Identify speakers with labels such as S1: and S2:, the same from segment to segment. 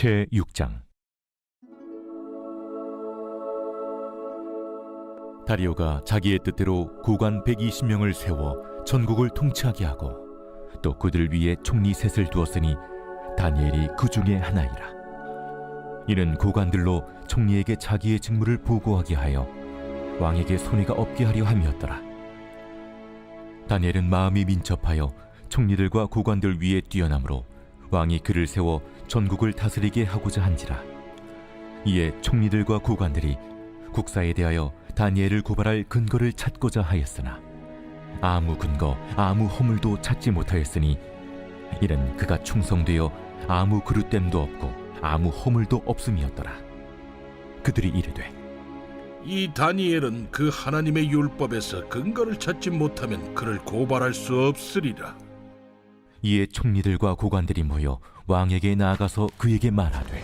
S1: 제6장. 다리오가 자기의 뜻대로 고관 120명을 세워 전국을 통치하게 하고 또 그들 위에 총리 셋을 두었으니 다니엘이 그 중에 하나이라. 이는 고관들로 총리에게 자기의 직무를 보고하게 하여 왕에게 손해가 없게 하려 함이었더라. 다니엘은 마음이 민첩하여 총리들과 고관들 위에 뛰어나므로 왕이 그를 세워 전국을 다스리게 하고자 한지라. 이에 총리들과 고관들이 국사에 대하여 다니엘을 고발할 근거를 찾고자 하였으나 아무 근거, 아무 허물도 찾지 못하였으니 이는 그가 충성되어 아무 그릇됨도 없고 아무 허물도 없음이었더라. 그들이 이르되,
S2: 이 다니엘은 그 하나님의 율법에서 근거를 찾지 못하면 그를 고발할 수 없으리라.
S1: 이에 총리들과 고관들이 모여 왕에게 나아가서 그에게 말하되,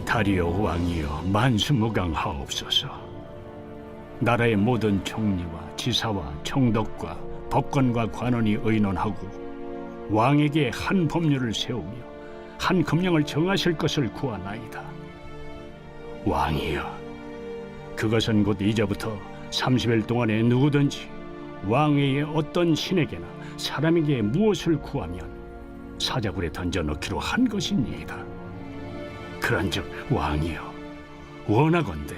S3: 다리오 왕이여, 만수무강하옵소서. 나라의 모든 총리와 지사와 총독과 법관과 관원이 의논하고 왕에게 한 법률을 세우며 한 금령을 정하실 것을 구하나이다. 왕이여, 그것은 곧 이제부터 30일 동안에 누구든지 왕외의 어떤 신에게나 사람에게 무엇을 구하면 사자굴에 던져넣기로 한 것이니이다. 그런즉 왕이여, 원하건대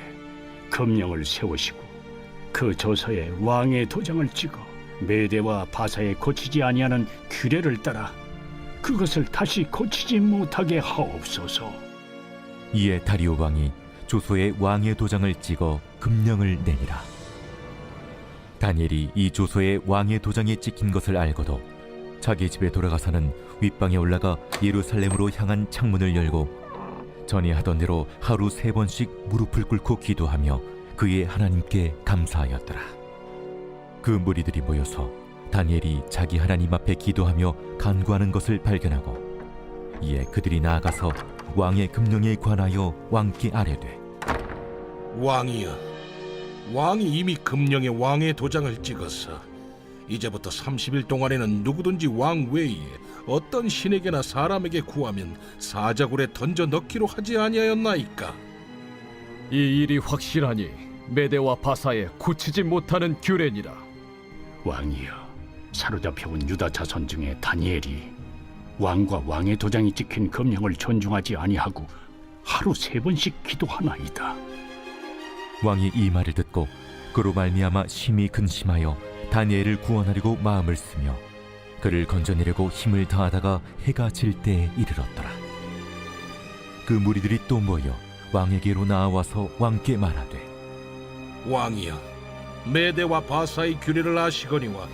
S3: 금령을 세우시고 그 조서에 왕의 도장을 찍어 메대와 바사에 고치지 아니하는 규례를 따라 그것을 다시 고치지 못하게 하옵소서.
S1: 이에 다리오 왕이 조서에 왕의 도장을 찍어 금령을 내니라. 다니엘이 이 조서에 왕의 도장이 찍힌 것을 알고도 자기 집에 돌아가서는 윗방에 올라가 예루살렘으로 향한 창문을 열고 전에 하던 대로 하루 3번씩 무릎을 꿇고 기도하며 그의 하나님께 감사하였더라. 그 무리들이 모여서 다니엘이 자기 하나님 앞에 기도하며 간구하는 것을 발견하고 이에 그들이 나아가서 왕의 금령에 관하여 왕께 아뢰되,
S2: 왕이여, 왕이 이미 금령에 왕의 도장을 찍어서 이제부터 30일 동안에는 누구든지 왕 외에 어떤 신에게나 사람에게 구하면 사자굴에 던져 넣기로 하지 아니하였나이까?
S4: 이 일이 확실하니 메대와 바사에 고치지 못하는 규례니라.
S3: 왕이여, 사로잡혀온 유다 자손 중에 다니엘이 왕과 왕의 도장이 찍힌 금령을 존중하지 아니하고 하루 3번씩 기도하나이다.
S1: 왕이 이 말을 듣고 그로 말미암아 심히 근심하여 다니엘을 구원하려고 마음을 쓰며 그를 건져내려고 힘을 다하다가 해가 질 때에 이르렀더라. 그 무리들이 또 모여 왕에게로 나아와서 왕께 말하되,
S2: 왕이여, 메대와 바사의 규례를 아시거니와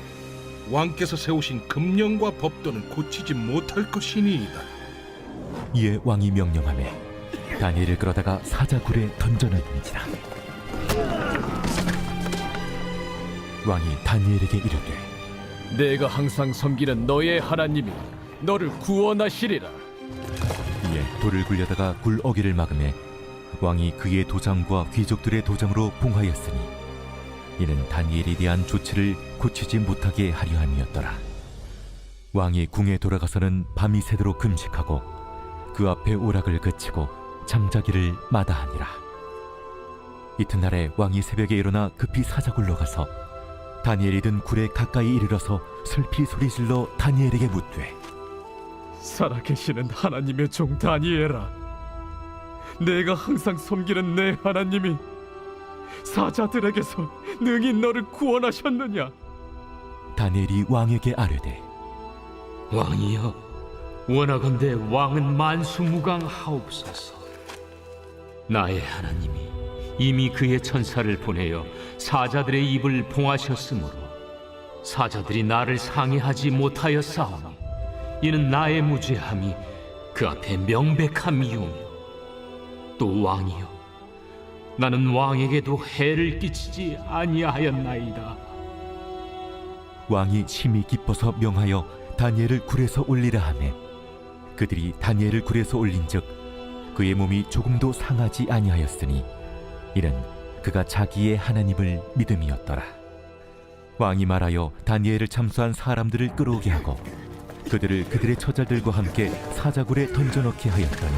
S2: 왕께서 세우신 금령과 법도는 고치지 못할 것이니이다.
S1: 이에 왕이 명령하매 다니엘을 끌어다가 사자굴에 던져넣은지라. 왕이 다니엘에게 이르되,
S4: 내가 항상 섬기는 너의 하나님이 너를 구원하시리라.
S1: 이에 돌을 굴려다가 굴 어귀를 막음에 왕이 그의 도장과 귀족들의 도장으로 봉하였으니 이는 다니엘에 대한 조치를 고치지 못하게 하려 함이었더라. 왕이 궁에 돌아가서는 밤이 새도록 금식하고 그 앞에 오락을 그치고 잠자기를 마다하니라. 이튿날에 왕이 새벽에 일어나 급히 사자굴로 가서 다니엘이 든 굴에 가까이 이르러서 슬피 소리질러 다니엘에게 묻되,
S4: 살아계시는 하나님의 종 다니엘아, 내가 항상 섬기는 내 하나님이 사자들에게서 능히 너를 구원하셨느냐?
S1: 다니엘이 왕에게 아뢰되,
S5: 왕이여, 원하건대 왕은 만수무강하옵소서. 나의 하나님이 이미 그의 천사를 보내어 사자들의 입을 봉하셨으므로 사자들이 나를 상해하지 못하였사오니 이는 나의 무죄함이 그 앞에 명백함이오며, 또 왕이여, 나는 왕에게도 해를 끼치지 아니하였나이다.
S1: 왕이 심히 기뻐서 명하여 다니엘을 굴에서 올리라 하매 그들이 다니엘을 굴에서 올린즉 그의 몸이 조금도 상하지 아니하였으니 이는 그가 자기의 하나님을 믿음이었더라. 왕이 말하여 다니엘을 참수한 사람들을 끌어오게 하고 그들을 그들의 처자들과 함께 사자굴에 던져넣게 하였더니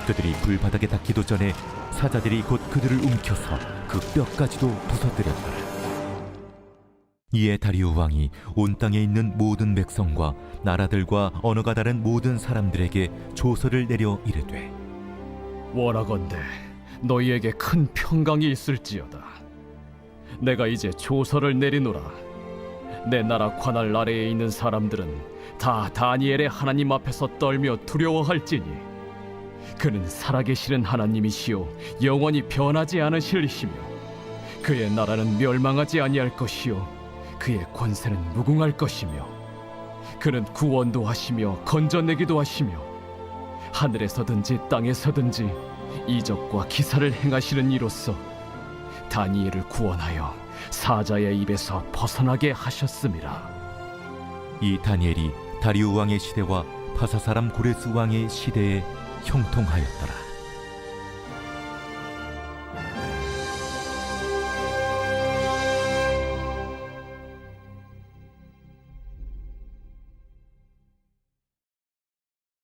S1: 그들이 불바닥에 닿기도 전에 사자들이 곧 그들을 움켜서 그 뼈까지도 부서뜨렸더라. 이에 다리오 왕이 온 땅에 있는 모든 백성과 나라들과 언어가 다른 모든 사람들에게 조서를 내려 이르되,
S4: 원하건대 너희에게 큰 평강이 있을지어다. 내가 이제 조서를 내리노라. 내 나라 관할 아래에 있는 사람들은 다 다니엘의 하나님 앞에서 떨며 두려워할지니 그는 살아계시는 하나님이시요 영원히 변하지 않으실 이시며 그의 나라는 멸망하지 아니할 것이요 그의 권세는 무궁할 것이며 그는 구원도 하시며 건져내기도 하시며 하늘에서든지 땅에서든지 이적과 기사를 행하시는 이로써 다니엘을 구원하여 사자의 입에서 벗어나게 하셨음이라.
S1: 이 다니엘이 다리오 왕의 시대와 바사 사람 고레스 왕의 시대에 형통하였더라.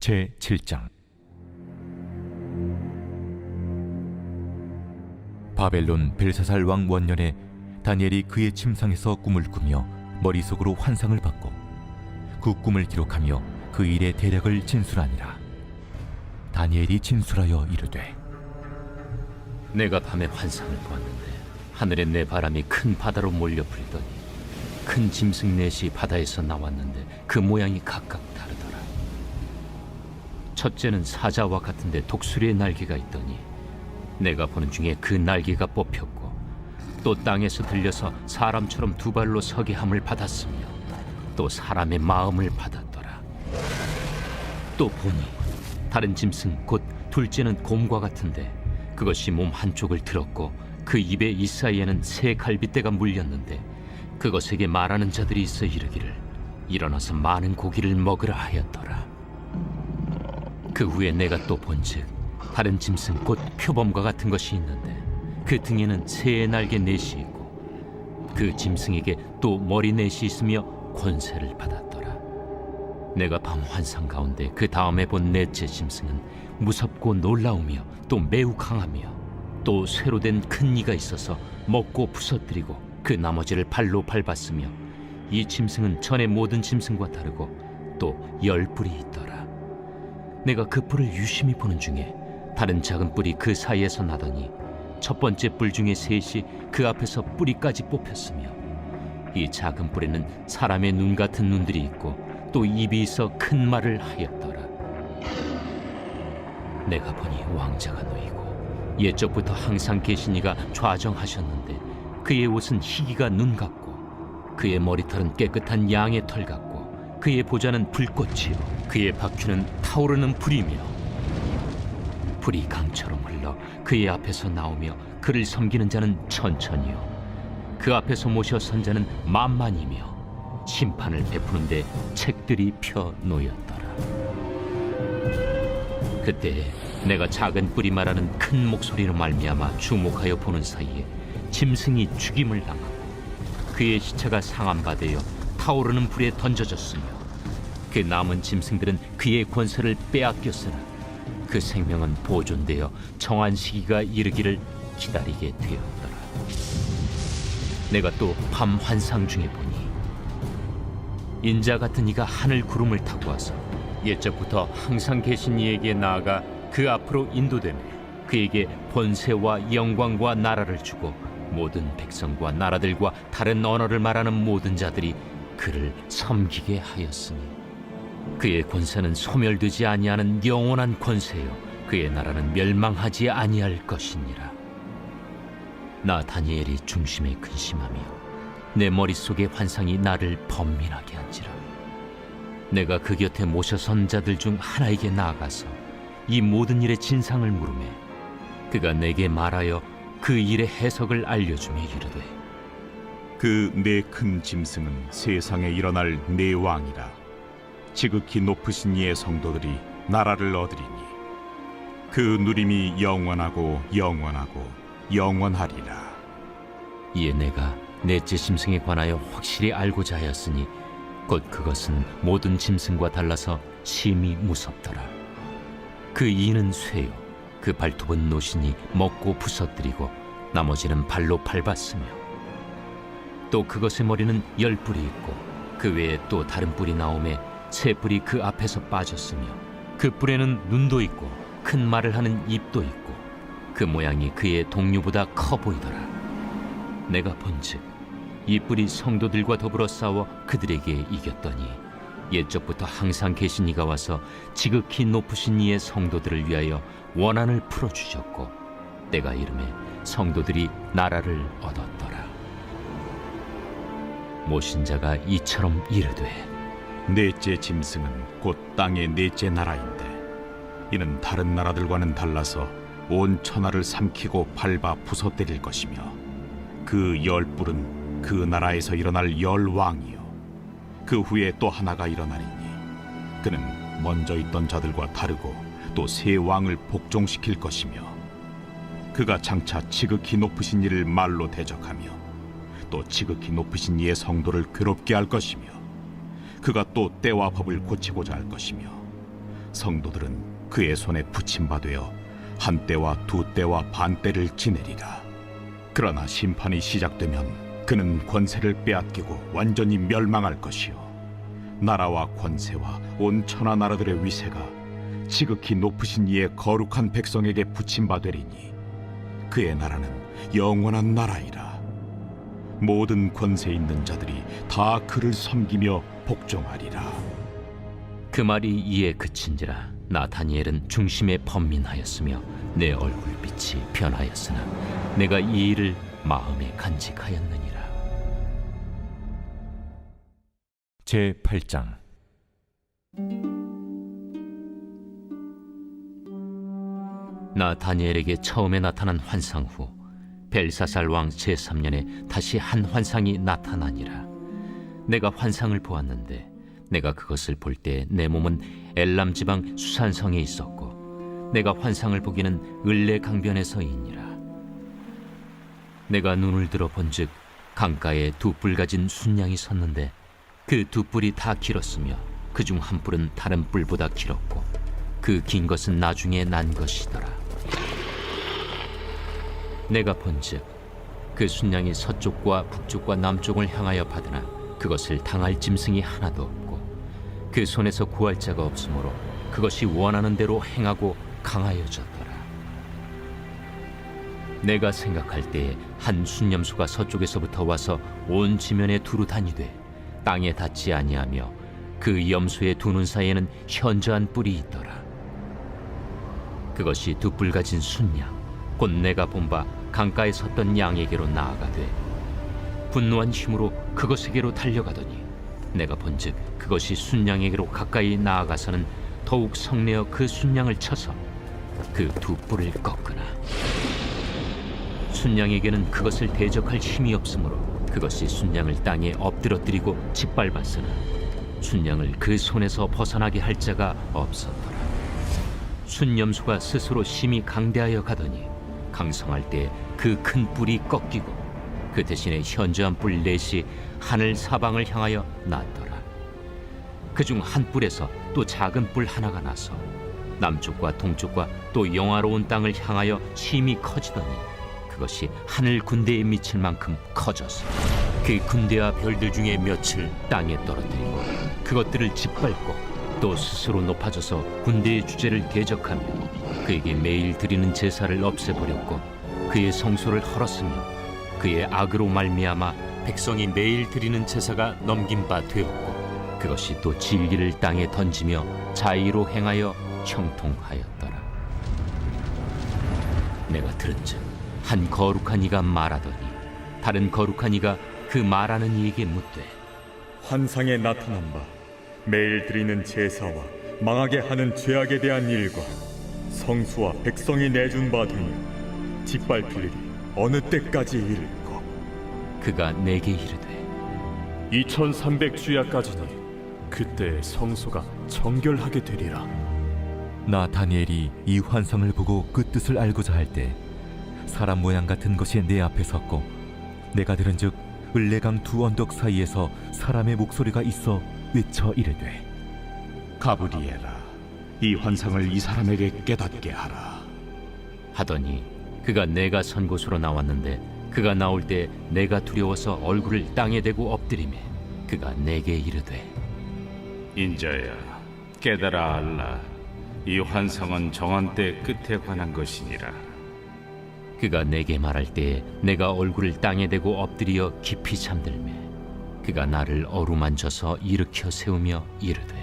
S1: 제 7장. 바벨론 벨사살 왕 원년에 다니엘이 그의 침상에서 꿈을 꾸며 머릿속으로 환상을 받고 그 꿈을 기록하며 그 일의 대략을 진술하니라. 다니엘이 진술하여 이르되,
S5: 내가 밤에 환상을 보았는데 하늘에 내 바람이 큰 바다로 몰려 불더니 큰 짐승 넷이 바다에서 나왔는데 그 모양이 각각 다르더라. 첫째는 사자와 같은데 독수리의 날개가 있더니 내가 보는 중에 그 날개가 뽑혔고 또 땅에서 들려서 사람처럼 두 발로 서게 함을 받았으며 또 사람의 마음을 받았더라. 또 보니 다른 짐승 곧 둘째는 곰과 같은데 그것이 몸 한쪽을 들었고 그 입에 이 사이에는 새 갈빗대가 물렸는데 그것에게 말하는 자들이 있어 이르기를 일어나서 많은 고기를 먹으라 하였더라. 그 후에 내가 또 본즉 다른 짐승 곧 표범과 같은 것이 있는데 그 등에는 새의 날개 넷이 있고 그 짐승에게 또 머리 넷이 있으며 권세를 받았더라. 내가 밤 환상 가운데 그 다음에 본 넷째 짐승은 무섭고 놀라우며 또 매우 강하며 또 쇠로 된 큰 이가 있어서 먹고 부서뜨리고 그 나머지를 발로 밟았으며 이 짐승은 전의 모든 짐승과 다르고 또 10뿔이 있더라. 내가 그 뿔을 유심히 보는 중에 다른 작은 뿔이 그 사이에서 나더니 첫 번째 뿔 중에 셋이 그 앞에서 뿌리까지 뽑혔으며 이 작은 뿔에는 사람의 눈 같은 눈들이 있고 또 입이 있어 큰 말을 하였더라. 내가 보니 왕자가 놓이고 옛적부터 항상 계신 이가 좌정하셨는데 그의 옷은 희기가 눈 같고 그의 머리털은 깨끗한 양의 털 같고 그의 보좌는 불꽃이요 그의 바퀴는 타오르는 불이며 불이 강처럼 흘러 그의 앞에서 나오며 그를 섬기는 자는 천천히요 그 앞에서 모셔 선 자는 만만이며 심판을 베푸는데 책들이 펴 놓였더라. 그때 내가 작은 뿔이 말하는 큰 목소리로 말미암아 주목하여 보는 사이에 짐승이 죽임을 당하고 그의 시체가 상함받아 타오르는 불에 던져졌으며 그 남은 짐승들은 그의 권세를 빼앗겼으나 그 생명은 보존되어 정한 시기가 이르기를 기다리게 되었더라. 내가 또 밤 환상 중에 보니 인자 같은 이가 하늘 구름을 타고 와서 옛적부터 항상 계신 이에게 나아가 그 앞으로 인도되며 그에게 권세와 영광과 나라를 주고 모든 백성과 나라들과 다른 언어를 말하는 모든 자들이 그를 섬기게 하였으니 그의 권세는 소멸되지 아니하는 영원한 권세요 그의 나라는 멸망하지 아니할 것이니라. 나 다니엘이 중심에 근심하며 내 머릿속의 환상이 나를 번민하게 한지라. 내가 그 곁에 모셔 선 자들 중 하나에게 나아가서 이 모든 일의 진상을 물으매 그가 내게 말하여 그 일의 해석을 알려주며 이르되
S6: 그 네 큰 짐승은 세상에 일어날 네 왕이라. 지극히 높으신 이의 성도들이 나라를 얻으리니 그 누림이 영원하고 영원하고 영원하리라.
S5: 이에 내가 넷째 짐승에 관하여 확실히 알고자 하였으니 곧 그것은 모든 짐승과 달라서 심히 무섭더라. 그 이는 쇠요 그 발톱은 노신이 먹고 부서뜨리고 나머지는 발로 밟았으며 또 그것의 머리는 10뿔이 있고 그 외에 또 다른 뿔이 나오매 3뿔이 그 앞에서 빠졌으며 그 뿔에는 눈도 있고 큰 말을 하는 입도 있고 그 모양이 그의 동류보다 커 보이더라. 내가 본즉 이 뿔이 성도들과 더불어 싸워 그들에게 이겼더니 옛적부터 항상 계신 이가 와서 지극히 높으신 이의 성도들을 위하여 원한을 풀어주셨고 때가 이름에 성도들이 나라를 얻었더라. 모신 자가 이처럼 이르되
S6: 넷째 짐승은 곧 땅의 넷째 나라인데 이는 다른 나라들과는 달라서 온 천하를 삼키고 밟아 부서뜨릴 것이며 그 10뿔은 그 나라에서 일어날 10왕이요 그 후에 또 하나가 일어나리니 그는 먼저 있던 자들과 다르고 또 새 왕을 복종시킬 것이며 그가 장차 지극히 높으신 이를 말로 대적하며 또 지극히 높으신 이의 성도를 괴롭게 할 것이며 그가 또 때와 법을 고치고자 할 것이며 성도들은 그의 손에 붙임바 되어 한 때와 두 때와 반 때를 지내리라. 그러나 심판이 시작되면 그는 권세를 빼앗기고 완전히 멸망할 것이요 나라와 권세와 온 천하 나라들의 위세가 지극히 높으신 이의 거룩한 백성에게 붙임바 되리니 그의 나라는 영원한 나라이라. 모든 권세 있는 자들이 다 그를 섬기며 복종하리라.
S5: 그 말이 이에 그친지라 나 다니엘은 중심에 번민하였으며 내 얼굴빛이 변하였으나 내가 이 일을 마음에 간직하였느니라.
S1: 제8장
S5: 나 다니엘에게 처음에 나타난 환상 후 벨사살 왕 제3년에 다시 한 환상이 나타나니라. 내가 환상을 보았는데 내가 그것을 볼 때 내 몸은 엘람 지방 수산성에 있었고 내가 환상을 보기는 을레 강변에서이니라. 내가 눈을 들어 본즉 강가에 2뿔 가진 순양이 섰는데 그 2뿔이 다 길었으며 그중 한 뿔은 다른 뿔보다 길었고 그 긴 것은 나중에 난 것이더라. 내가 본즉 그 순양이 서쪽과 북쪽과 남쪽을 향하여 받으나 그것을 당할 짐승이 하나도 없고 그 손에서 구할 자가 없으므로 그것이 원하는 대로 행하고 강하여졌더라. 내가 생각할 때에 한 순념수가 서쪽에서부터 와서 온 지면에 두루 다니되 땅에 닿지 아니하며 그 염소의 두 눈 사이에는 현저한 뿔이 있더라. 그것이 2뿔 가진 순양 곧 내가 본 바 강가에 섰던 양에게로 나아가되 분노한 힘으로 그것에게로 달려가더니 내가 본즉 그것이 순양에게로 가까이 나아가서는 더욱 성내어 그 순양을 쳐서 그 2뿔을 꺾으나 순양에게는 그것을 대적할 힘이 없으므로 그것이 순양을 땅에 엎드러뜨리고 짓밟았으나 순양을 그 손에서 벗어나게 할 자가 없었더라. 순염수가 스스로 심히 강대하여 가더니 강성할 때 그 큰 뿔이 꺾이고 그 대신에 현저한 뿔 넷이 하늘 사방을 향하여 났더라. 그중 한 뿔에서 또 작은 뿔 하나가 나서 남쪽과 동쪽과 또 영화로운 땅을 향하여 심히 커지더니 그것이 하늘 군대에 미칠 만큼 커져서 그 군대와 별들 중에 몇을 땅에 떨어뜨리고 그것들을 짓밟고 또 스스로 높아져서 군대의 주제를 대적하며 그에게 매일 드리는 제사를 없애버렸고 그의 성소를 헐었으며 그의 악으로 말미암아 백성이 매일 드리는 제사가 넘긴 바 되었고 그것이 또 진리를 땅에 던지며 자의로 행하여 형통하였더라. 내가 들은즉 한 거룩한 이가 말하더니 다른 거룩한 이가 그 말하는 이에게 묻되
S7: 환상에 나타난 바 매일 드리는 제사와 망하게 하는 죄악에 대한 일과 성수와 백성이 내준 바 등을 짓밟힐 일이 어느 때까지 이를까?
S5: 그가 내게 이르되
S8: 2300주야까지니 그때 성소가 정결하게 되리라.
S1: 나 다니엘이 이 환상을 보고 그 뜻을 알고자 할 때 사람 모양 같은 것이 내 앞에 섰고 내가 들은즉 을레강 2 언덕 사이에서 사람의 목소리가 있어 외쳐 이르되
S6: 가브리엘아, 이 환상을 이 사람에게 깨닫게 하라.
S5: 하더니 그가 내가 선 곳으로 나왔는데 그가 나올 때 내가 두려워서 얼굴을 땅에 대고 엎드리매 그가 내게 이르되
S6: 인자야, 깨달아 알라. 이 환상은 정한 때 끝에 관한 것이니라.
S5: 그가 내게 말할 때에 내가 얼굴을 땅에 대고 엎드려 깊이 잠들매 그가 나를 어루만져서 일으켜 세우며 이르되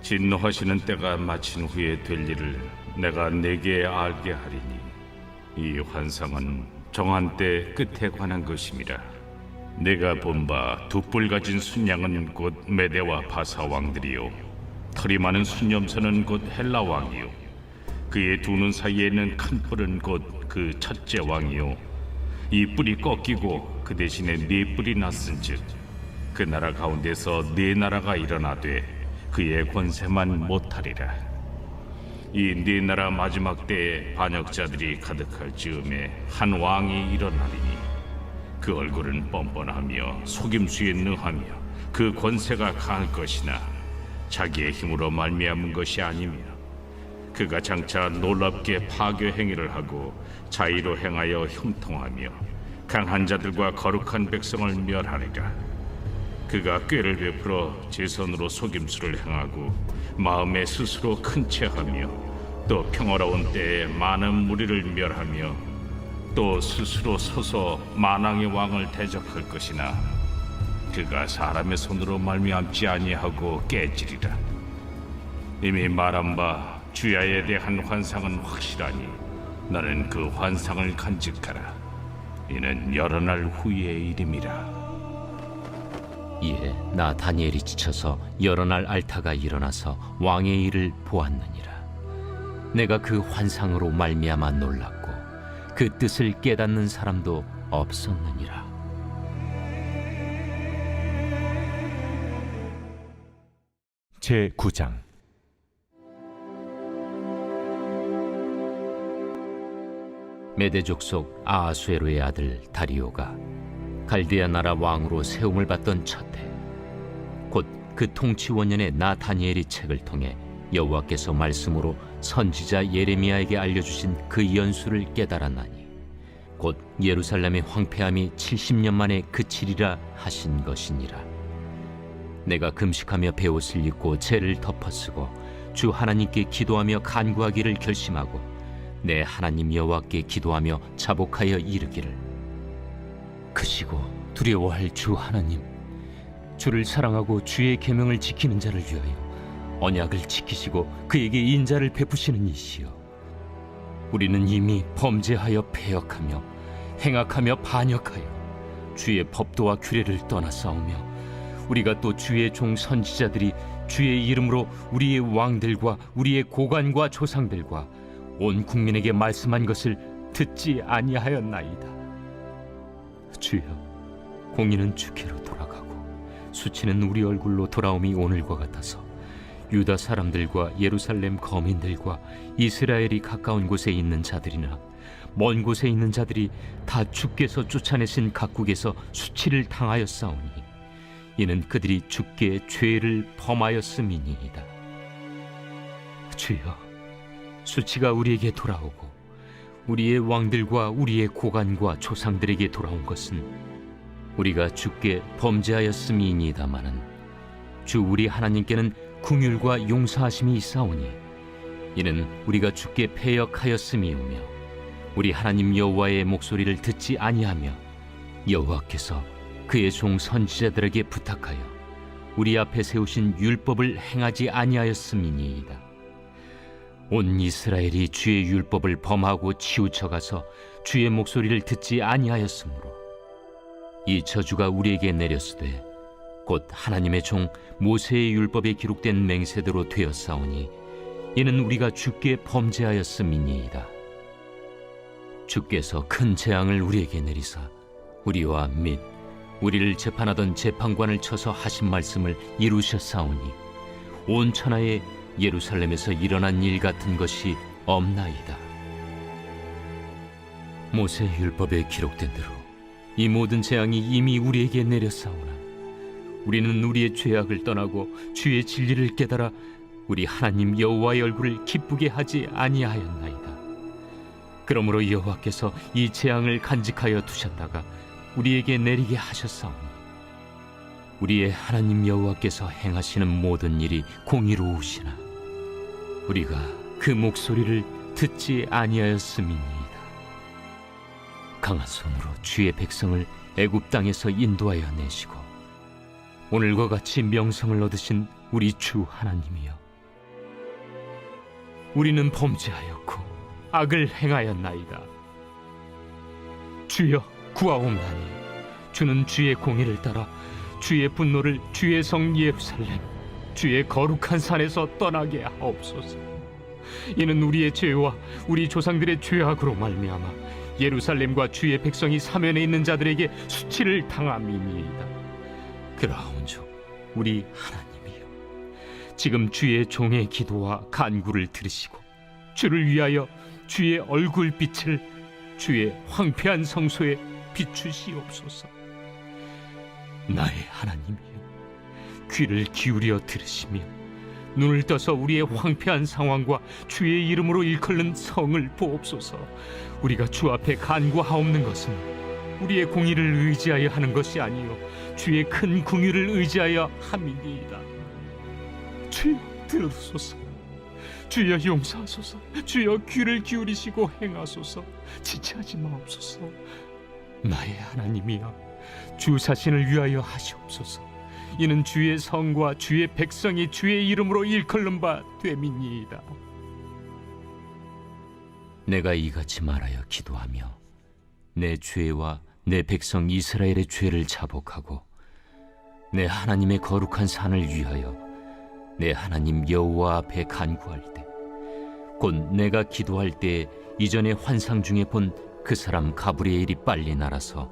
S6: 진노하시는 때가 마친 후에 될 일을 내가 내게 알게 하리니 이 환상은 정한 때 끝에 관한 것임이라. 내가 본 바 두 뿔 가진 순양은 곧 메대와 바사 왕들이요 털이 많은 순염소는 곧 헬라 왕이요 그의 두 눈 사이에는 큰 뿔은 곧 그 첫째 왕이요 이 뿔이 꺾이고 그 대신에 네 뿔이 났은즉 그 나라 가운데서 네 나라가 일어나되 그의 권세만 못하리라. 이 네 나라 마지막 때에 반역자들이 가득할 즈음에 한 왕이 일어나리니 그 얼굴은 뻔뻔하며 속임수에 능하며 그 권세가 강할 것이나 자기의 힘으로 말미암은 것이 아니며 그가 장차 놀랍게 파괴 행위를 하고 자의로 행하여 형통하며 강한 자들과 거룩한 백성을 멸하리라. 그가 꾀를 베풀어 제 손으로 속임수를 행하고 마음에 스스로 큰 채하며 또 평화로운 때에 많은 무리를 멸하며 또 스스로 서서 만왕의 왕을 대적할 것이나 그가 사람의 손으로 말미암지 아니하고 깨지리라. 이미 말한 바 주야에 대한 환상은 확실하니 너는 그 환상을 간직하라. 이는 여러 날 후의 일임이라.
S5: 이에 나 다니엘이 지쳐서 여러 날 앓다가 일어나서 왕의 일을 보았느니라. 내가 그 환상으로 말미암아 놀랐고 그 뜻을 깨닫는 사람도 없었느니라.
S1: 제9장.
S5: 메대 족속 아하수에로의 아들 다리오가 갈대아 나라 왕으로 세움을 받던 첫 해, 곧 그 통치 원년에 나 다니엘이 책을 통해 여호와께서 말씀으로 선지자 예레미야에게 알려주신 그 연수를 깨달았나니 곧 예루살렘의 황폐함이 70년 만에 그치리라 하신 것이니라. 내가 금식하며 베옷을 입고 죄를 덮어쓰고 주 하나님께 기도하며 간구하기를 결심하고 내 하나님 여호와께 기도하며 자복하여 이르기를 크시고 두려워할 주 하나님, 주를 사랑하고 주의 계명을 지키는 자를 위하여 언약을 지키시고 그에게 인자를 베푸시는 이시여, 우리는 이미 범죄하여 패역하며 행악하며 반역하여 주의 법도와 규례를 떠나싸우며 우리가 또 주의 종 선지자들이 주의 이름으로 우리의 왕들과 우리의 고관과 조상들과 온 국민에게 말씀한 것을 듣지 아니하였나이다. 주여, 공의는 주께로 돌아가고 수치는 우리 얼굴로 돌아옴이 오늘과 같아서 유다 사람들과 예루살렘 거민들과 이스라엘이 가까운 곳에 있는 자들이나 먼 곳에 있는 자들이 다 주께서 쫓아내신 각국에서 수치를 당하였사오니 이는 그들이 주께 죄를 범하였음이니이다. 주여, 수치가 우리에게 돌아오고 우리의 왕들과 우리의 고관과 조상들에게 돌아온 것은 우리가 주께 범죄하였음이니이다마는 주 우리 하나님께는 긍휼과 용서하심이 있사오니 이는 우리가 주께 패역하였음이오며 우리 하나님 여호와의 목소리를 듣지 아니하며 여호와께서 그의 종 선지자들에게 부탁하여 우리 앞에 세우신 율법을 행하지 아니하였음이니이다. 온 이스라엘이 주의 율법을 범하고 치우쳐가서 주의 목소리를 듣지 아니하였으므로 이 저주가 우리에게 내렸으되 곧 하나님의 종 모세의 율법에 기록된 맹세대로 되었사오니 이는 우리가 주께 범죄하였음이니이다. 주께서 큰 재앙을 우리에게 내리사 우리와 및 우리를 재판하던 재판관을 쳐서 하신 말씀을 이루셨사오니 온 천하에 예루살렘에서 일어난 일 같은 것이 없나이다. 모세 율법에 기록된 대로 이 모든 재앙이 이미 우리에게 내렸사오나 우리는 우리의 죄악을 떠나고 주의 진리를 깨달아 우리 하나님 여호와의 얼굴을 기쁘게 하지 아니하였나이다. 그러므로 여호와께서 이 재앙을 간직하여 두셨다가 우리에게 내리게 하셨사오니 우리의 하나님 여호와께서 행하시는 모든 일이 공의로우시나 우리가 그 목소리를 듣지 아니하였음이니이다. 강한 손으로 주의 백성을 애굽 땅에서 인도하여 내시고 오늘과 같이 명성을 얻으신 우리 주 하나님이여, 우리는 범죄하였고 악을 행하였나이다. 주여 구하옵나니 주는 주의 공의를 따라 주의 분노를 주의 성 예루살렘 주의 거룩한 산에서 떠나게 하옵소서. 이는 우리의 죄와 우리 조상들의 죄악으로 말미암아 예루살렘과 주의 백성이 사면에 있는 자들에게 수치를 당함이니이다. 그러온즉 우리 하나님이여, 지금 주의 종의 기도와 간구를 들으시고 주를 위하여 주의 얼굴빛을 주의 황폐한 성소에 비추시옵소서. 나의 하나님이여, 귀를 기울여 들으시며 눈을 떠서 우리의 황폐한 상황과 주의 이름으로 일컬는 성을 보옵소서. 우리가 주 앞에 간구하옵는 것은 우리의 공의를 의지하여 하는 것이 아니요 주의 큰 긍휼을 의지하여 함이니이다. 주여 들으소서. 주여 용서하소서. 주여 귀를 기울이시고 행하소서. 지체하지 마옵소서. 나의 하나님이여, 주 자신을 위하여 하시옵소서. 이는 주의 성과 주의 백성이 주의 이름으로 일컬는 바 됨이니이다. 내가 이같이 말하여 기도하며 내 죄와 내 백성 이스라엘의 죄를 자복하고 내 하나님의 거룩한 산을 위하여 내 하나님 여호와 앞에 간구할 때, 곧 내가 기도할 때 이전에 환상 중에 본 그 사람 가브리엘이 빨리 날아서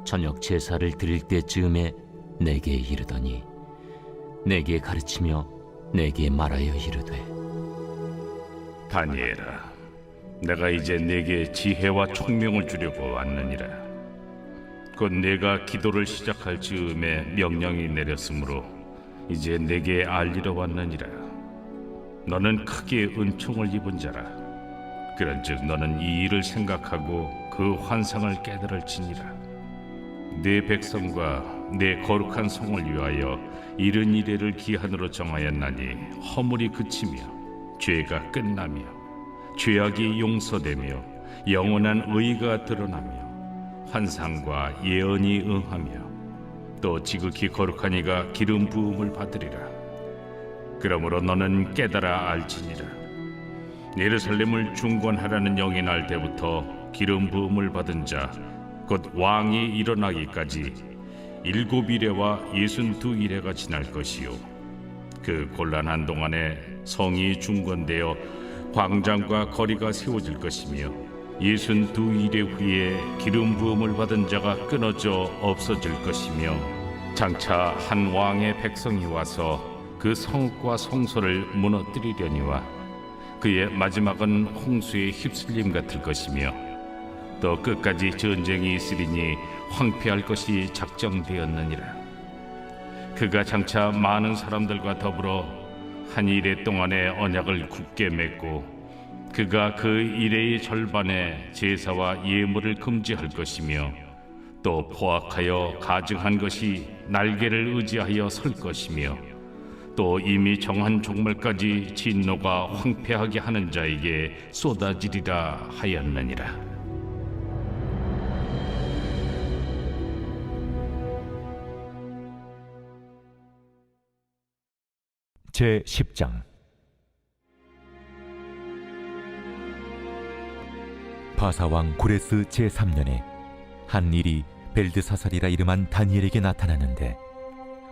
S5: 저녁 제사를 드릴 때쯤에 내게 이르더니 내게 가르치며 내게 말하여 이르되,
S9: 다니엘아, 내가 이제 내게 지혜와 총명을 주려고 왔느니라. 곧 내가 기도를 시작할 즈음에 명령이 내렸으므로 이제 내게 알리러 왔느니라. 너는 크게 은총을 입은 자라. 그런즉 너는 이 일을 생각하고 그 환상을 깨달을지니라. 내 백성과 내 거룩한 성을 위하여 이른 이래를 기한으로 정하였나니 허물이 그치며 죄가 끝나며 죄악이 용서되며 영원한 의가 드러나며 환상과 예언이 응하며 또 지극히 거룩한 이가 기름 부음을 받으리라. 그러므로 너는 깨달아 알지니라. 예루살렘을 중건하라는 영이 날 때부터 기름 부음을 받은 자 곧 왕이 일어나기까지 7이레와 62이레가 지날 것이요, 그 곤란한 동안에 성이 중건되어 광장과 거리가 세워질 것이며 62이레 후에 기름 부음을 받은 자가 끊어져 없어질 것이며, 장차 한 왕의 백성이 와서 그 성과 성소를 무너뜨리려니와 그의 마지막은 홍수에 휩쓸림 같을 것이며, 또 끝까지 전쟁이 있으리니 황폐할 것이 작정되었느니라. 그가 장차 많은 사람들과 더불어 한 이레 동안의 언약을 굳게 맺고 그가 그 이레의 절반에 제사와 예물을 금지할 것이며, 또 포악하여 가증한 것이 날개를 의지하여 설 것이며, 또 이미 정한 종말까지 진노가 황폐하게 하는 자에게 쏟아지리라 하였느니라.
S1: 제 10장. 바사왕 고레스 제3년에 한 일이 벨드사살이라 이름한 다니엘에게 나타나는데,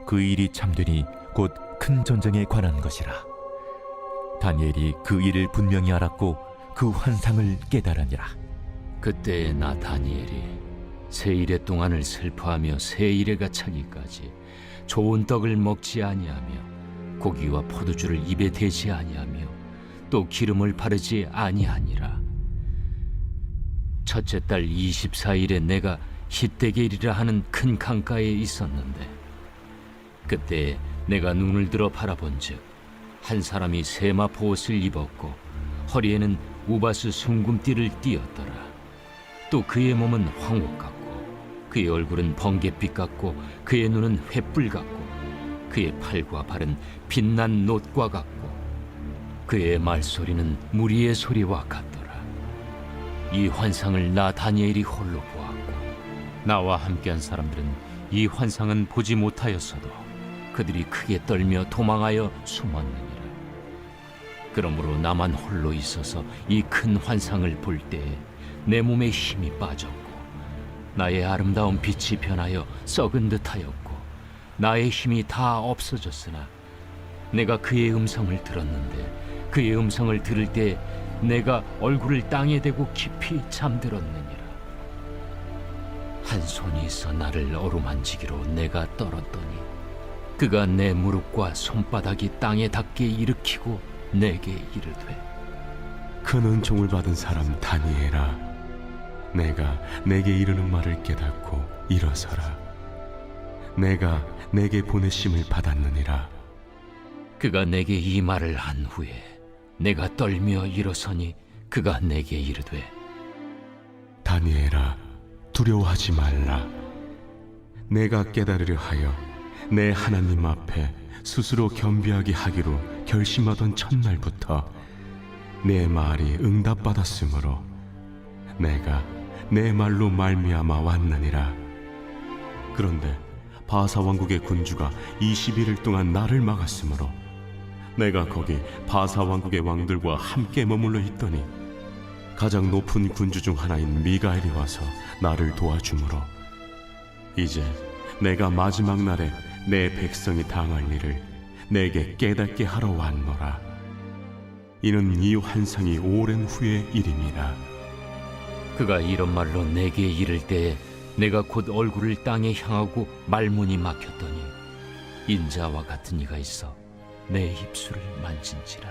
S1: 그 일이 참되니 곧 큰 전쟁에 관한 것이라. 다니엘이 그 일을 분명히 알았고 그 환상을 깨달으니라.
S5: 그때 나 다니엘이 세 이레 동안을 슬퍼하며 세 이레가 차기까지 좋은 떡을 먹지 아니하며 고기와 포도주를 입에 대지 아니하며 또 기름을 바르지 아니하니라. 첫째 달 24일에 내가 히데겔이라 하는 큰 강가에 있었는데, 그때 내가 눈을 들어 바라본즉 한 사람이 세마포 옷을 입었고 허리에는 우바스 숭금띠를 띠었더라. 또 그의 몸은 황옥 같고 그의 얼굴은 번갯빛 같고 그의 눈은 횃불 같고 그의 팔과 발은 빛난 놋과 같고 그의 말소리는 무리의 소리와 같더라. 이 환상을 나 다니엘이 홀로 보았고 나와 함께한 사람들은 이 환상은 보지 못하였어도 그들이 크게 떨며 도망하여 숨었느니라. 그러므로 나만 홀로 있어서 이 큰 환상을 볼 때에 내 몸에 힘이 빠졌고 나의 아름다운 빛이 변하여 썩은 듯하였고 나의 힘이 다 없어졌으나 내가 그의 음성을 들었는데 그의 음성을 들을 때 내가 얼굴을 땅에 대고 깊이 잠들었느니라. 한 손이 있어 나를 어루만지기로 내가 떨었더니 그가 내 무릎과 손바닥이 땅에 닿게 일으키고 내게 이르되
S10: 큰 은총을 받은 사람 다니엘아, 내가 내게 이르는 말을 깨닫고 일어서라. 내가 내게 보내심을 받았느니라.
S5: 그가 내게 이 말을 한 후에 내가 떨며 일어서니 그가 내게 이르되
S10: 다니엘아, 두려워하지 말라. 내가 깨달으려 하여 내 하나님 앞에 스스로 겸비하게 하기로 결심하던 첫날부터 내 말이 응답받았으므로 내가 내 말로 말미암아 왔느니라. 그런데 바사 왕국의 군주가 21일 동안 나를 막았으므로 내가 거기 바사 왕국의 왕들과 함께 머물러 있더니 가장 높은 군주 중 하나인 미가엘이 와서 나를 도와주므로 이제 내가 마지막 날에 내 백성이 당할 일을 내게 깨닫게 하러 왔노라. 이는 이 환상이 오랜 후의 일임이라.
S5: 그가 이런 말로 내게 이를 때에 내가 곧 얼굴을 땅에 향하고 말문이 막혔더니 인자와 같은 이가 있어 내 입술을 만진지라.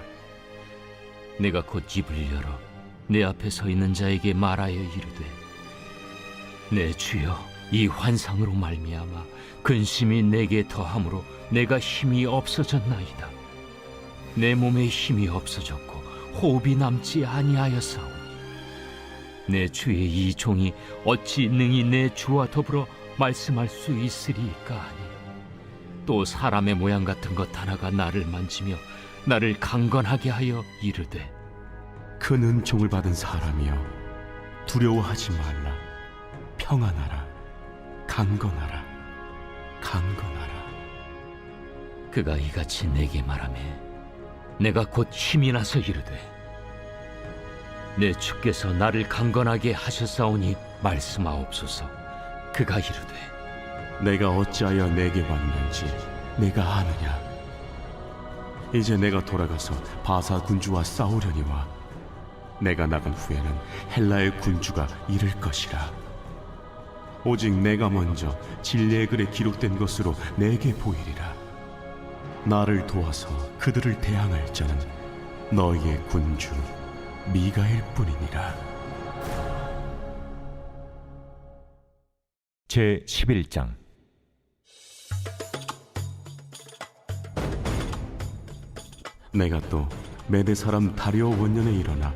S5: 내가 곧 입을 열어 내 앞에 서 있는 자에게 말하여 이르되 내 주여, 이 환상으로 말미암아 근심이 내게 더함으로 내가 힘이 없어졌나이다. 내 몸에 힘이 없어졌고 호흡이 남지 아니하였사오니 내 주의 이 종이 어찌 능히 내 주와 더불어 말씀할 수 있으리까 하니 또 사람의 모양 같은 것 하나가 나를 만지며 나를 강건하게 하여 이르되
S10: 큰 은총을 받은 사람이여, 두려워하지 말라. 평안하라. 강건하라. 강건하라.
S5: 그가 이같이 내게 말하매 내가 곧 힘이 나서 이르되 내 주께서 나를 강건하게 하셨사오니 말씀하옵소서. 그가 이르되
S10: 내가 어찌하여 내게 왔는지 내가 아느냐. 이제 내가 돌아가서 바사 군주와 싸우려니와 내가 나간 후에는 헬라의 군주가 이를 것이라. 오직 내가 먼저 진리의 글에 기록된 것으로 내게 보이리라. 나를 도와서 그들을 대항할 자는 너희의 군주 미가엘 뿐이니라.
S1: 제 11장.
S10: 내가 또 메대 사람 다리오 원년에 일어나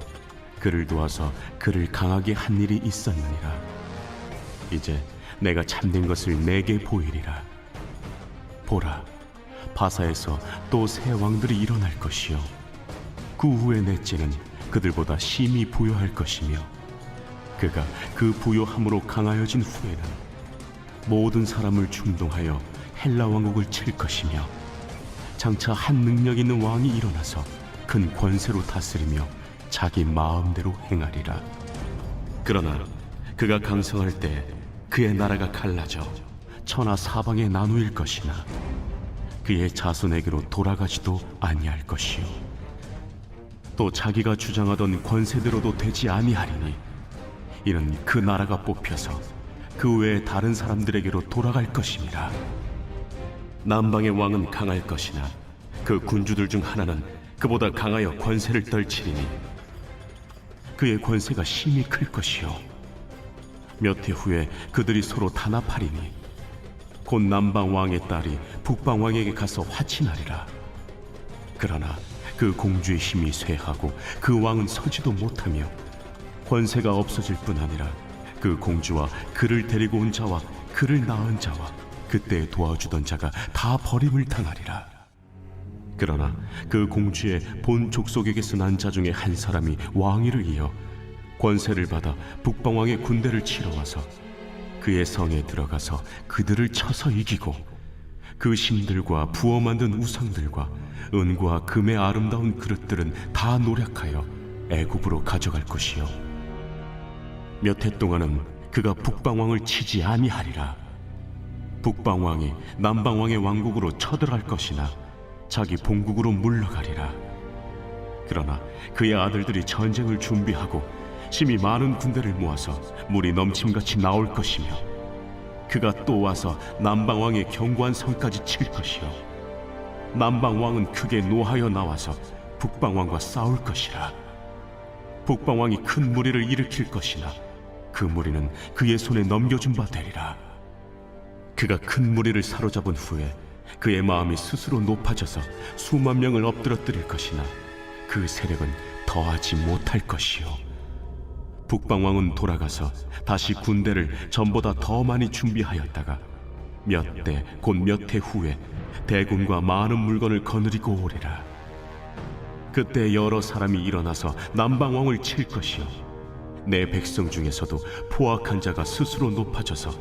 S10: 그를 도와서 그를 강하게 한 일이 있었느니라. 이제 내가 참된 것을 내게 보이리라. 보라, 바사에서 또 새 왕들이 일어날 것이요 그 후에 넷째는 그들보다 심히 부요할 것이며 그가 그 부요함으로 강하여진 후에는 모든 사람을 충동하여 헬라 왕국을 칠 것이며 장차 한 능력 있는 왕이 일어나서 큰 권세로 다스리며 자기 마음대로 행하리라. 그러나 그가 강성할 때 그의 나라가 갈라져 천하 사방에 나누일 것이나 그의 자손에게로 돌아가지도 아니할 것이요 또 자기가 주장하던 권세대로도 되지 아니하리니 이는 그 나라가 뽑혀서 그 외에 다른 사람들에게로 돌아갈 것임이라. 남방의 왕은 강할 것이나 그 군주들 중 하나는 그보다 강하여 권세를 떨치리니 그의 권세가 심히 클 것이요 몇 해 후에 그들이 서로 단합하리니 곧 남방 왕의 딸이 북방 왕에게 가서 화친하리라. 그러나 그 공주의 힘이 쇠하고 그 왕은 서지도 못하며 권세가 없어질 뿐 아니라 그 공주와 그를 데리고 온 자와 그를 낳은 자와 그때 도와주던 자가 다 버림을 당하리라. 그러나 그 공주의 본 족속에게서 난 자 중에 한 사람이 왕위를 이어 권세를 받아 북방왕의 군대를 치러 와서 그의 성에 들어가서 그들을 쳐서 이기고 그 신들과 부어 만든 우상들과 은과 금의 아름다운 그릇들은 다 노략하여 애굽으로 가져갈 것이요 몇 해 동안은 그가 북방왕을 치지 아니하리라. 북방왕이 남방왕의 왕국으로 쳐들어갈 것이나 자기 본국으로 물러가리라. 그러나 그의 아들들이 전쟁을 준비하고 심히 많은 군대를 모아서 물이 넘침같이 나올 것이며 그가 또 와서 남방왕의 견고한 성까지 칠 것이요 남방왕은 크게 노하여 나와서 북방왕과 싸울 것이라. 북방왕이 큰 무리를 일으킬 것이나 그 무리는 그의 손에 넘겨준 바 되리라. 그가 큰 무리를 사로잡은 후에 그의 마음이 스스로 높아져서 수만 명을 엎드러뜨릴 것이나 그 세력은 더하지 못할 것이요 북방왕은 돌아가서 다시 군대를 전보다 더 많이 준비하였다가 몇 대 곧 몇 해 후에 대군과 많은 물건을 거느리고 오리라. 그때 여러 사람이 일어나서 남방왕을 칠 것이요 내 백성 중에서도 포악한 자가 스스로 높아져서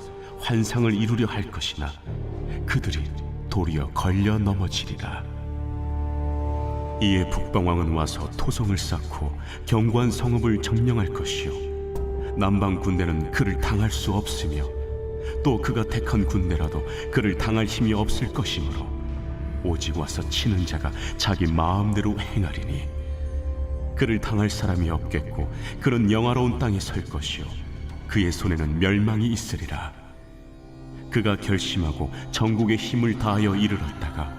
S10: 환상을 이루려 할 것이나 그들이 도리어 걸려 넘어지리라. 이에 북방왕은 와서 토성을 쌓고 견고한 성읍을 점령할 것이요 남방 군대는 그를 당할 수 없으며 또 그가 택한 군대라도 그를 당할 힘이 없을 것이므로 오직 와서 치는 자가 자기 마음대로 행하리니 그를 당할 사람이 없겠고 그는 영화로운 땅에 설 것이요 그의 손에는 멸망이 있으리라. 그가 결심하고 전국의 힘을 다하여 이르렀다가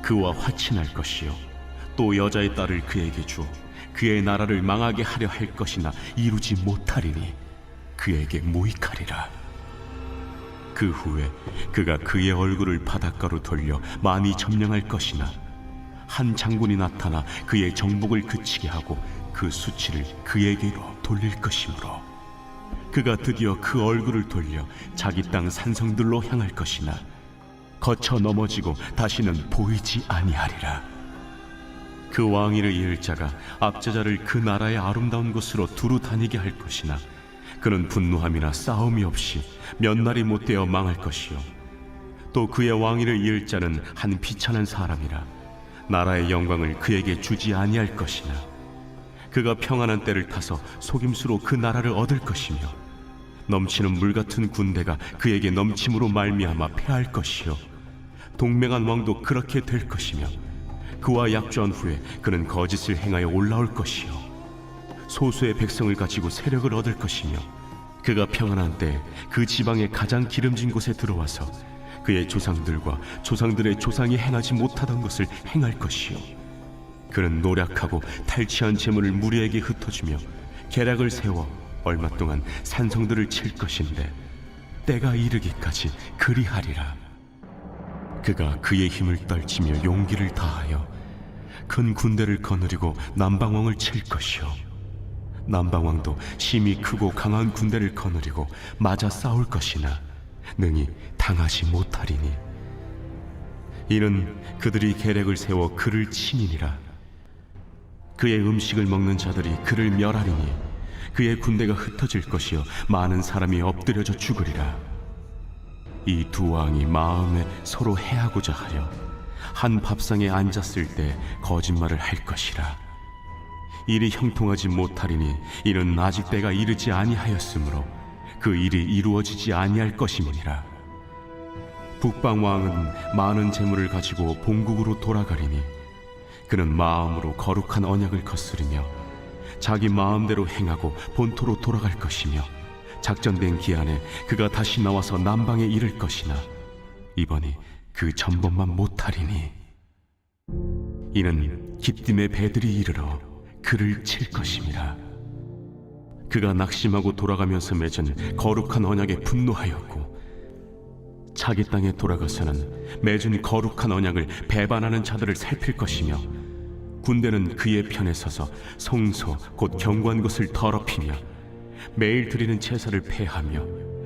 S10: 그와 화친할 것이요 또 여자의 딸을 그에게 주어 그의 나라를 망하게 하려 할 것이나 이루지 못하리니 그에게 모익하리라. 그 후에 그가 그의 얼굴을 바닷가로 돌려 많이 점령할 것이나 한 장군이 나타나 그의 정복을 그치게 하고 그 수치를 그에게로 돌릴 것이므로 그가 드디어 그 얼굴을 돌려 자기 땅 산성들로 향할 것이나 거쳐 넘어지고 다시는 보이지 아니하리라. 그 왕위를 이을 자가 압제자를 그 나라의 아름다운 곳으로 두루 다니게 할 것이나 그는 분노함이나 싸움이 없이 몇 날이 못되어 망할 것이요 또 그의 왕위를 이을 자는 한 비천한 사람이라 나라의 영광을 그에게 주지 아니할 것이나 그가 평안한 때를 타서 속임수로 그 나라를 얻을 것이며 넘치는 물 같은 군대가 그에게 넘침으로 말미암아 패할 것이요 동맹한 왕도 그렇게 될 것이며 그와 약조한 후에 그는 거짓을 행하여 올라올 것이요 소수의 백성을 가지고 세력을 얻을 것이며 그가 평안한 때 그 지방의 가장 기름진 곳에 들어와서 그의 조상들과 조상들의 조상이 행하지 못하던 것을 행할 것이요 그는 노략하고 탈취한 재물을 무리에게 흩어주며 계략을 세워 얼마 동안 산성들을 칠 것인데 때가 이르기까지 그리하리라. 그가 그의 힘을 떨치며 용기를 다하여 큰 군대를 거느리고 남방왕을 칠 것이요 남방왕도 심히 크고 강한 군대를 거느리고 맞아 싸울 것이나 능히 당하지 못하리니 이는 그들이 계략을 세워 그를 치니니라. 그의 음식을 먹는 자들이 그를 멸하리니 그의 군대가 흩어질 것이요 많은 사람이 엎드려져 죽으리라. 이 두 왕이 마음에 서로 해하고자 하려 한 밥상에 앉았을 때 거짓말을 할 것이라. 일이 형통하지 못하리니 이는 아직 때가 이르지 아니하였으므로 그 일이 이루어지지 아니할 것임이니라. 북방 왕은 많은 재물을 가지고 본국으로 돌아가리니 그는 마음으로 거룩한 언약을 거스르며 자기 마음대로 행하고 본토로 돌아갈 것이며 작정된 기한에 그가 다시 나와서 남방에 이를 것이나 이번이 그 전번만 못하리니 이는 기띔의 배들이 이르러 그를 칠 것임이라. 그가 낙심하고 돌아가면서 맺은 거룩한 언약에 분노하였고 자기 땅에 돌아가서는 맺은 거룩한 언약을 배반하는 자들을 살필 것이며 군대는 그의 편에 서서 성소 곧 경고한 것을 더럽히며 매일 드리는 제사를 폐하며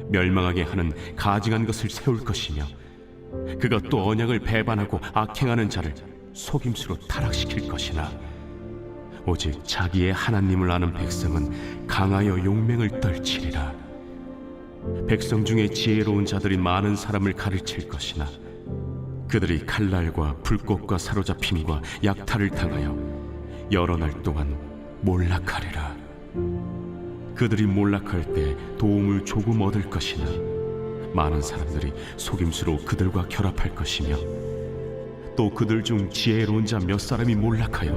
S10: 멸망하게 하는 가증한 것을 세울 것이며 그가 또 언약을 배반하고 악행하는 자를 속임수로 타락시킬 것이나 오직 자기의 하나님을 아는 백성은 강하여 용맹을 떨치리라. 백성 중에 지혜로운 자들이 많은 사람을 가르칠 것이나 그들이 칼날과 불꽃과 사로잡힘과 약탈을 당하여 여러 날 동안 몰락하리라. 그들이 몰락할 때 도움을 조금 얻을 것이나 많은 사람들이 속임수로 그들과 결합할 것이며 또 그들 중 지혜로운 자 몇 사람이 몰락하여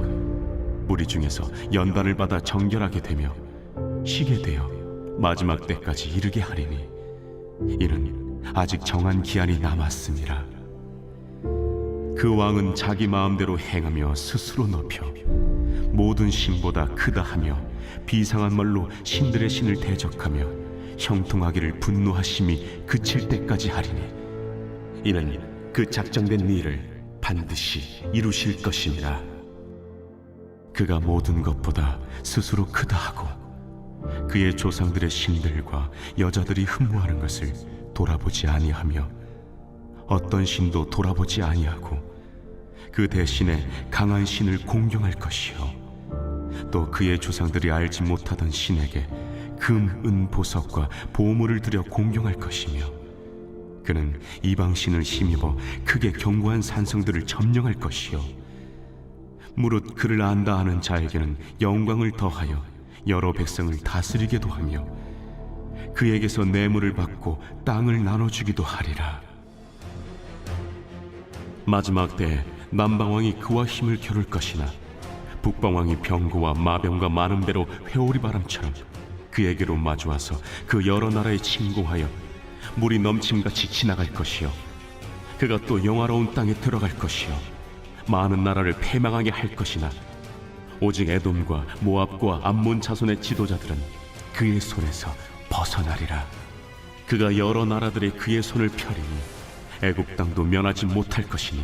S10: 무리 중에서 연단을 받아 정결하게 되며 쉬게 되어 마지막 때까지 이르게 하리니 이는 아직 정한 기한이 남았음이라. 그 왕은 자기 마음대로 행하며 스스로 높여 모든 신보다 크다 하며 비상한 말로 신들의 신을 대적하며 형통하기를 분노하심이 그칠 때까지 하리니 이는 그 작정된 일을 반드시 이루실 것이니라. 그가 모든 것보다 스스로 크다 하고 그의 조상들의 신들과 여자들이 흠모하는 것을 돌아보지 아니하며 어떤 신도 돌아보지 아니하고 그 대신에 강한 신을 공경할 것이요 또 그의 조상들이 알지 못하던 신에게 금, 은, 보석과 보물을 들여 공경할 것이며 그는 이방 신을 힘입어 크게 견고한 산성들을 점령할 것이요 무릇 그를 안다 하는 자에게는 영광을 더하여 여러 백성을 다스리게도 하며 그에게서 뇌물을 받고 땅을 나눠주기도 하리라. 마지막 때에 남방왕이 그와 힘을 겨룰 것이나 북방왕이 병거와 마병과 많은 배로 회오리 바람처럼 그에게로 마주와서 그 여러 나라에 침공하여 물이 넘침같이 지나갈 것이요 그가 또 영화로운 땅에 들어갈 것이요 많은 나라를 패망하게 할 것이나 오직 에돔과 모압과 암몬 자손의 지도자들은 그의 손에서 벗어나리라. 그가 여러 나라들의 그의 손을 펴리니 애굽 땅도 면하지 못할 것이니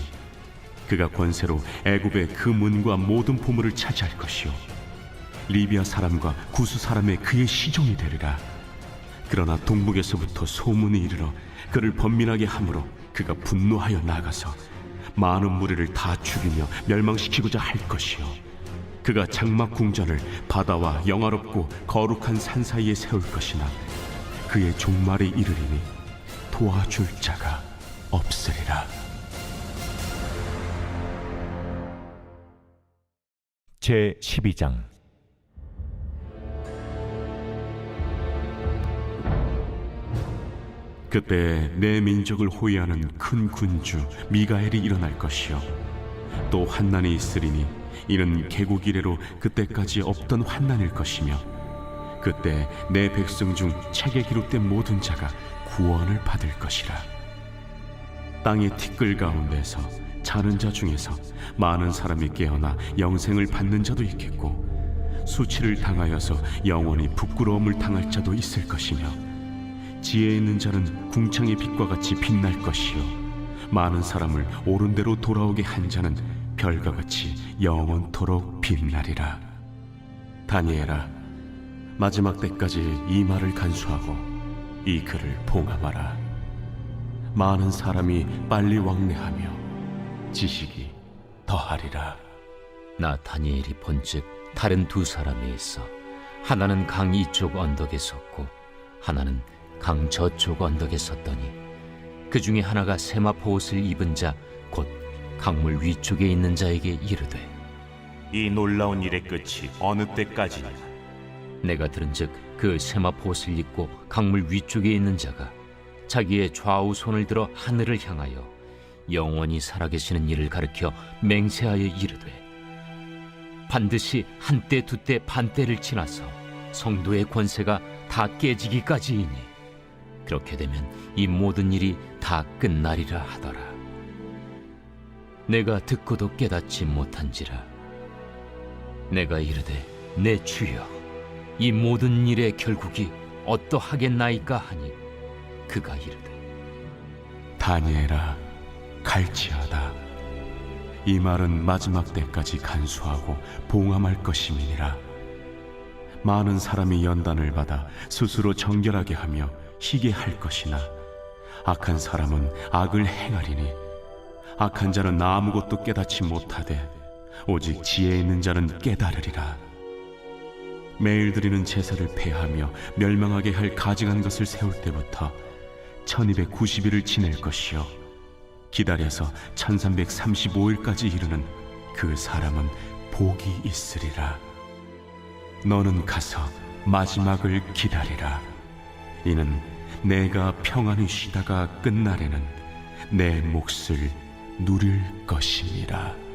S10: 그가 권세로 애굽의 그 문과 모든 보물을 차지할 것이요 리비아 사람과 구스 사람의 그의 시종이 되리라. 그러나 동북에서부터 소문이 이르러 그를 번민하게 함으로 그가 분노하여 나가서 많은 무리를 다 죽이며 멸망시키고자 할 것이요 그가 장막 궁전을 바다와 영화롭고 거룩한 산 사이에 세울 것이나 그의 종말에 이르리니 도와줄 자가 없으리라.
S1: 제 12장.
S10: 그때 내 민족을 호위하는 큰 군주 미가엘이 일어날 것이요 또 환난이 있으리니 이는 개국 이래로 그때까지 없던 환난일 것이며 그때 내 백성 중 책에 기록된 모든 자가 구원을 받을 것이라. 땅의 티끌 가운데서 자는 자 중에서 많은 사람이 깨어나 영생을 받는 자도 있겠고 수치를 당하여서 영원히 부끄러움을 당할 자도 있을 것이며 지혜 있는 자는 궁창의 빛과 같이 빛날 것이요 많은 사람을 옳은 대로 돌아오게 한 자는 별과 같이 영원토록 빛나리라. 다니엘아, 마지막 때까지 이 말을 간수하고 이 글을 봉함하라. 많은 사람이 빨리 왕래하며 지식이 더하리라.
S5: 나 다니엘이 본즉 다른 두 사람이 있어 하나는 강 이쪽 언덕에 섰고 하나는 강 저쪽 언덕에 섰더니 그 중에 하나가 세마포 옷을 입은 자 곧 강물 위쪽에 있는 자에게 이르되
S6: 이 놀라운 일의 끝이 어느 때까지냐?
S5: 내가 들은즉 그 세마포 옷을 입고 강물 위쪽에 있는 자가 자기의 좌우 손을 들어 하늘을 향하여 영원히 살아계시는 이를 가리켜 맹세하여 이르되 반드시 한때 두때 반때를 지나서 성도의 권세가 다 깨지기까지이니 그렇게 되면 이 모든 일이 다 끝나리라 하더라. 내가 듣고도 깨닫지 못한지라. 내가 이르되 내 주여 이 모든 일의 결국이 어떠하겠나이까 하니 그가 이르되
S10: 다니엘아, 갈지어다. 이 말은 마지막 때까지 간수하고 봉함할 것임이니라. 많은 사람이 연단을 받아 스스로 정결하게 하며 희게 할 것이나 악한 사람은 악을 행하리니 악한 자는 아무것도 깨닫지 못하되 오직 지혜 있는 자는 깨달으리라. 매일 드리는 제사를 폐하며 멸망하게 할 가증한 것을 세울 때부터 1290일을 지낼 것이요 기다려서 1335일까지 이르는 그 사람은 복이 있으리라. 너는 가서 마지막을 기다리라. 이는 내가 평안히 쉬다가 끝날에는 내 몫을 누릴 것임이라.